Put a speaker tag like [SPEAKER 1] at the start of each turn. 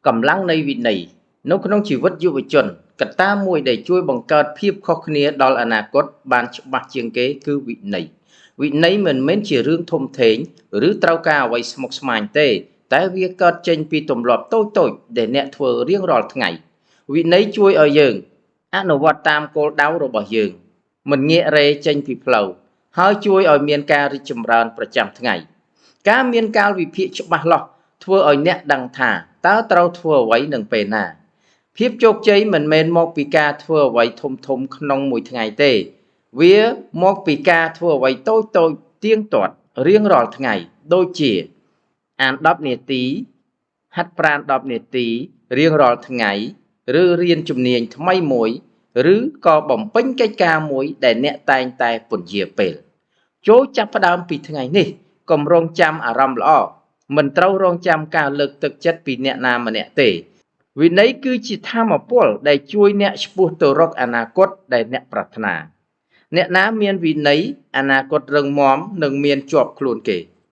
[SPEAKER 1] កម្លាំងនៃវិន័យនៅក្នុងជីវិតយុវជនកត្តាមួយដែលជួយបង្កើតភាពខុសគ្នាដល់អនាគតបានច្បាស់ជាងគេគឺវិន័យវិន័យមិនមែនជារឿងធំធេងឬត្រូវការអ្វីស្មុគស្មាញទេតែវាកើតចេញពីទម្លាប់តូចៗដែលអ្នកធ្វើរៀងរាល់ថ្ងៃវិន័យជួយឲ្យយើងអនុវត្តតាមគោលដៅរបស់យើងមិនងាករេចេញពីផ្លូវហើយជួយឲ្យមានការរីកចម្រើនប្រចាំថ្ងៃការមានកាលវិភាគច្បាស់លាស់ធ្វើឲ្យអ្នកដឹងថាតើត្រូវធ្វើអ្វីនឹងពេលណាភាពជោគជ័យមិនមែនមកពីការធ្វើអ្វីធំៗក្នុងមួយថ្ងៃទេវាមកពីការធ្វើអ្វីតូចៗទៀងទាត់រៀងរាល់ថ្ងៃដូចជាអាន10នាទីហាត់ប្រាណ10នាទីរៀងរាល់ថ្ងៃឬរៀនជំនាញថ្មីមួយឬក៏បំពេញកិច្ចការមួយដែលអ្នកតែងតែពន្យាពេលចូលចាប់ផ្ដើមពីថ្ងៃនេះកុំរងចាំអារម្មណ៍ល្អមិនត្រូវរងចាំការលើកទឹកចិត្តពីអ្នកណាម្នាក់ទេវិន័យគឺជាធម៌ពលដែលជួយអ្នកឆ្ពោះទៅរកអនាគតដែលអ្នកប្រាថ្នាអ្នកណាមានវិន័យអនាគតរឹងមាំនិងមានជាប់ខ្លួនគេ